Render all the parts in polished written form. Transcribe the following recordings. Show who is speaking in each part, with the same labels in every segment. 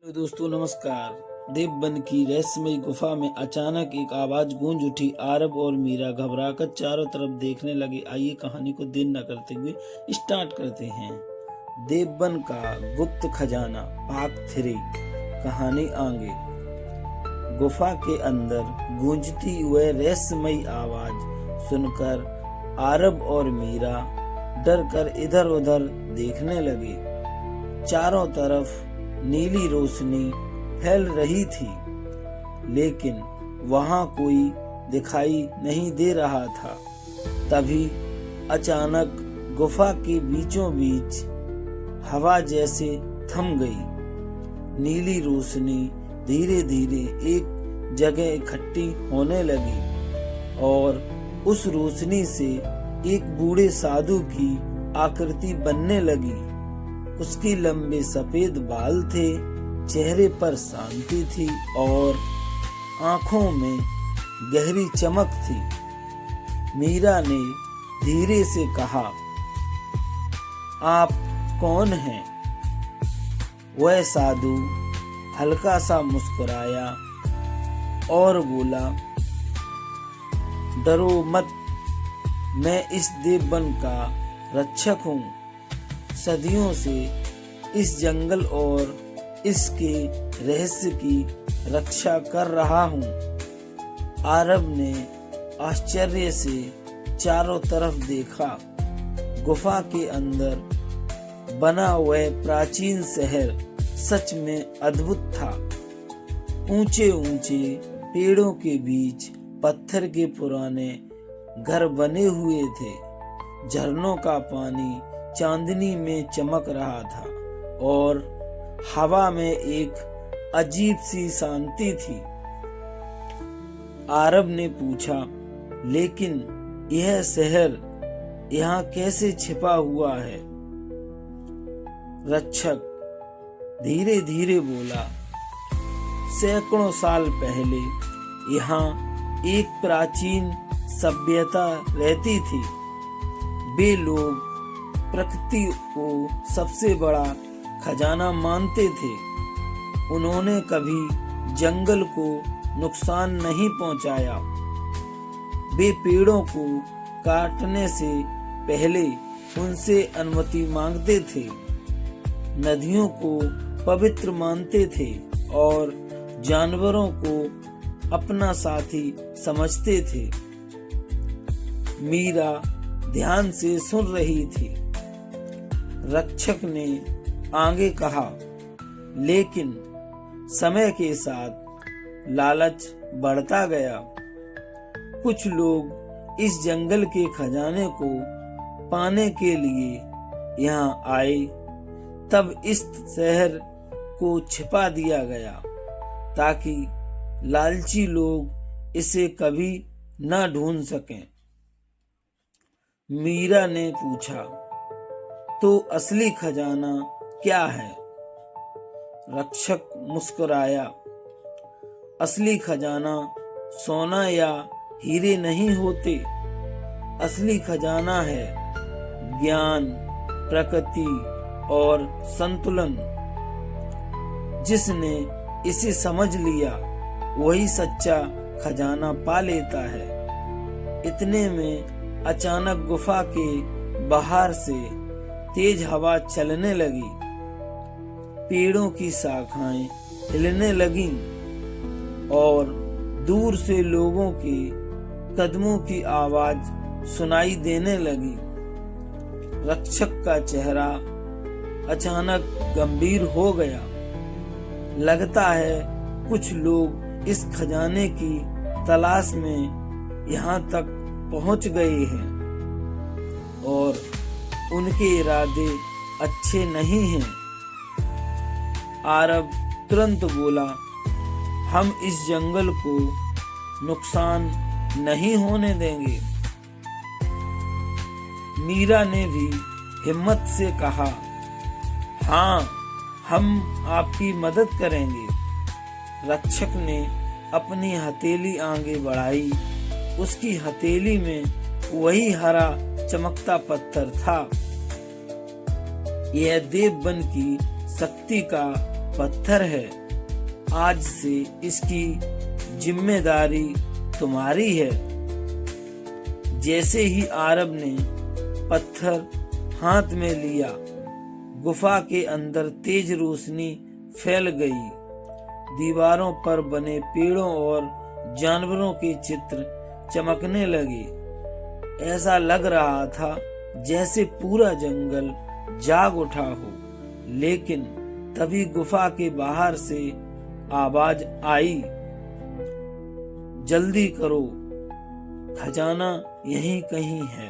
Speaker 1: Hello दोस्तों, नमस्कार। देवबन की रहस्यमयी गुफा में अचानक एक आवाज गूंज उठी। आरब और मीरा घबराकर चारों तरफ देखने लगे। आइए कहानी को देर न करते हुए स्टार्ट करते हैं। देवबन का गुप्त खजाना पार्ट 3 कहानी आगे। गुफा के अंदर गूंजती हुए रहस्यमयी आवाज सुनकर आरब और मीरा डर कर इधर उधर देखने लगे। चारों तरफ नीली रोशनी फैल रही थी, लेकिन वहां कोई दिखाई नहीं दे रहा था। तभी अचानक गुफा के बीचों बीच हवा जैसे थम गई। नीली रोशनी धीरे धीरे एक जगह इकट्ठी होने लगी और उस रोशनी से एक बूढ़े साधु की आकृति बनने लगी। उसके लंबे सफेद बाल थे, चेहरे पर शांति थी और आंखों में गहरी चमक थी। मीरा ने धीरे से कहा, आप कौन हैं? वह साधु हल्का सा मुस्कुराया और बोला, डरो मत, मैं इस देवबन का रक्षक हूँ। सदियों से इस जंगल और इसके रहस्य की रक्षा कर रहा हूँ। आरब ने आश्चर्य से चारों तरफ देखा। गुफा के अंदर बना वह प्राचीन शहर सच में अद्भुत था। ऊंचे ऊंचे पेड़ों के बीच पत्थर के पुराने घर बने हुए थे। झरनों का पानी चांदनी में चमक रहा था और हवा में एक अजीब सी शांति थी। आरब ने पूछा, लेकिन यह शहर यहाँ कैसे छिपा हुआ है? रक्षक धीरे धीरे बोला, सैकड़ों साल पहले यहाँ एक प्राचीन सभ्यता रहती थी। वे लोग प्रकृति को सबसे बड़ा खजाना मानते थे। उन्होंने कभी जंगल को नुकसान नहीं पहुंचाया। वे पेड़ों को काटने से पहले उनसे अनुमति मांगते थे, नदियों को पवित्र मानते थे और जानवरों को अपना साथी समझते थे। मीरा ध्यान से सुन रही थी। रक्षक ने आगे कहा, लेकिन समय के साथ लालच बढ़ता गया। कुछ लोग इस जंगल के खजाने को पाने के लिए यहाँ आए। तब इस शहर को छिपा दिया गया ताकि लालची लोग इसे कभी न ढूंढ सकें। मीरा ने पूछा, तो असली खजाना क्या है? रक्षक मुस्कुराया, असली खजाना सोना या हीरे नहीं होते। असली खजाना है ज्ञान, प्रकृति और संतुलन। जिसने इसे समझ लिया वही सच्चा खजाना पा लेता है। इतने में अचानक गुफा के बाहर से तेज हवा चलने लगी। पेड़ों की शाखाएं हिलने लगीं और दूर से लोगों के कदमों की आवाज सुनाई देने लगी। रक्षक का चेहरा अचानक गंभीर हो गया। लगता है कुछ लोग इस खजाने की तलाश में यहाँ तक पहुँच गए हैं और उनके इरादे अच्छे नहीं हैं। आरब तुरंत बोला, हम इस जंगल को नुकसान नहीं होने देंगे। मीरा ने भी हिम्मत से कहा, हाँ, हम आपकी मदद करेंगे। रक्षक ने अपनी हथेली आगे बढ़ाई। उसकी हथेली में वही हरा चमकता पत्थर था। यह देवबन की शक्ति का पत्थर है, आज से इसकी जिम्मेदारी तुम्हारी है। जैसे ही आरब ने पत्थर हाथ में लिया, गुफा के अंदर तेज रोशनी फैल गई। दीवारों पर बने पेड़ों और जानवरों के चित्र चमकने लगे। ऐसा लग रहा था जैसे पूरा जंगल जाग उठा हो। लेकिन तभी गुफा के बाहर से आवाज आई, जल्दी करो, खजाना यहीं कहीं है।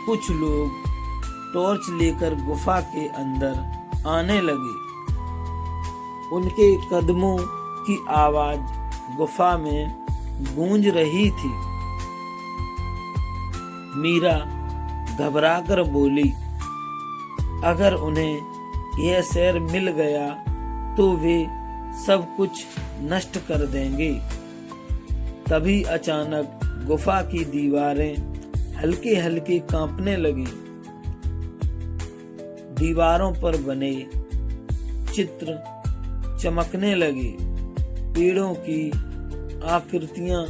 Speaker 1: कुछ लोग टॉर्च लेकर गुफा के अंदर आने लगे। उनके कदमों की आवाज गुफा में गूंज रही थी। मीरा घबराकर बोली, अगर उन्हें यह शहर मिल गया तो वे सब कुछ नष्ट कर देंगे। तभी अचानक गुफा की दीवारें हल्के हल्के कांपने लगी। दीवारों पर बने चित्र चमकने लगे। पेड़ों की आकृतियां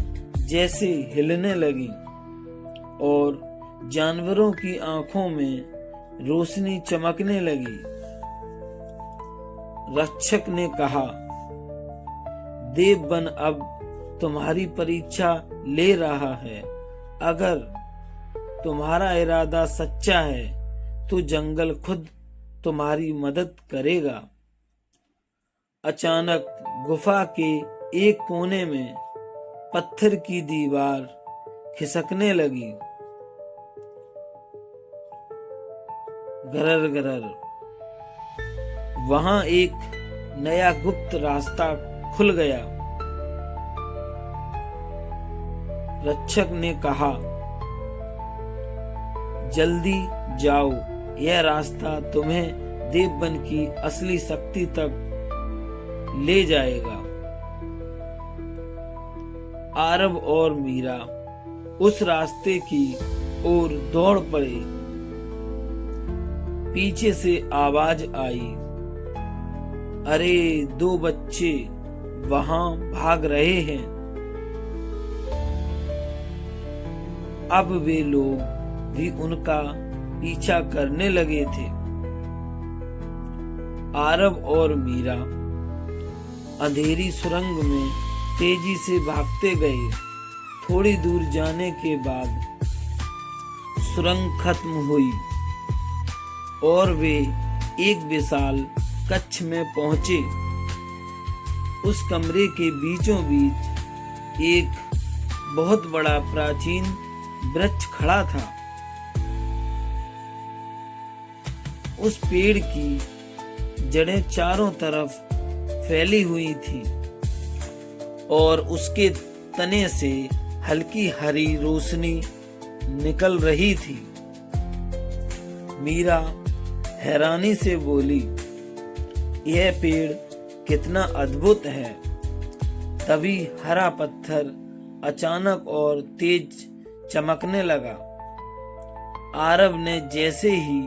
Speaker 1: जैसे हिलने लगी और जानवरों की आंखों में रोशनी चमकने लगी। रक्षक ने कहा, देवबन अब तुम्हारी परीक्षा ले रहा है। अगर तुम्हारा इरादा सच्चा है तो जंगल खुद तुम्हारी मदद करेगा। अचानक गुफा के एक कोने में पत्थर की दीवार खिसकने लगी। गरर गरर। वहां एक नया गुप्त रास्ता खुल गया। रक्षक ने कहा, जल्दी जाओ, यह रास्ता तुम्हें देवबन की असली शक्ति तक ले जाएगा। आरब और मीरा उस रास्ते की ओर दौड़ पड़े। पीछे से आवाज आई, अरे दो बच्चे वहां भाग रहे हैं। अब वे लोग भी उनका पीछा करने लगे थे। आरब और मीरा अंधेरी सुरंग में तेजी से भागते गए। थोड़ी दूर जाने के बाद सुरंग खत्म हुई और वे एक विशाल कक्ष में पहुंचे। उस कमरे के बीचों बीच एक बहुत बड़ा प्राचीन वृक्ष खड़ा था। उस पेड़ की जड़ें चारों तरफ फैली हुई थी और उसके तने से हल्की हरी रोशनी निकल रही थी। मीरा हैरानी से बोली, यह पेड़ कितना अद्भुत है। तभी हरा पत्थर अचानक और तेज चमकने लगा। आरब ने जैसे ही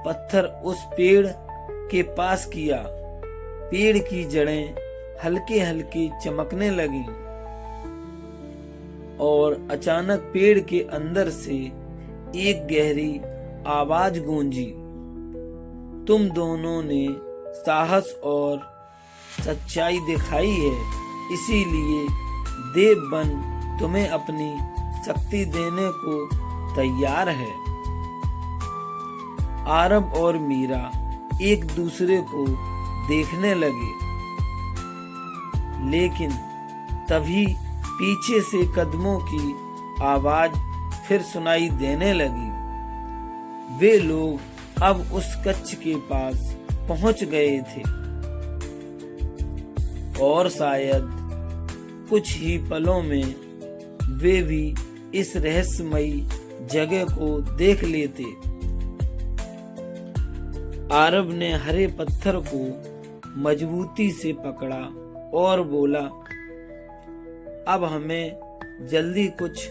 Speaker 1: पत्थर उस पेड़ के पास किया, पेड़ की जड़ें हल्के हल्के चमकने लगी और अचानक पेड़ के अंदर से एक गहरी आवाज गूंजी, तुम दोनों ने साहस और सच्चाई दिखाई है, इसीलिए देवबन तुम्हें अपनी शक्ति देने को तैयार है। आरब और मीरा एक दूसरे को देखने लगे, लेकिन तभी पीछे से कदमों की आवाज फिर सुनाई देने लगी। वे लोग अब उस कक्ष के पास पहुंच गए थे और शायद कुछ ही पलों में वे भी इस रहस्यमयी जगह को देख लेते। आरब ने हरे पत्थर को मजबूती से पकड़ा और बोला, अब हमें जल्दी कुछ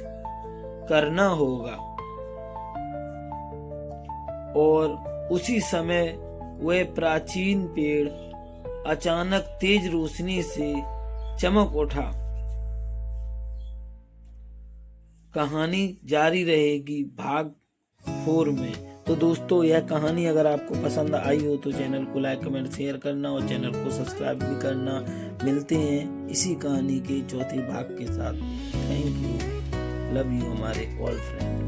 Speaker 1: करना होगा। और उसी समय वह प्राचीन पेड़ अचानक तेज रोशनी से चमक उठा। कहानी जारी रहेगी भाग 4 में। तो दोस्तों, यह कहानी अगर आपको पसंद आई हो तो चैनल को लाइक कमेंट शेयर करना और चैनल को सब्सक्राइब भी करना। मिलते हैं इसी कहानी के चौथे भाग के साथ। थैंक यू, लव यू हमारे ऑल फ्रेंड।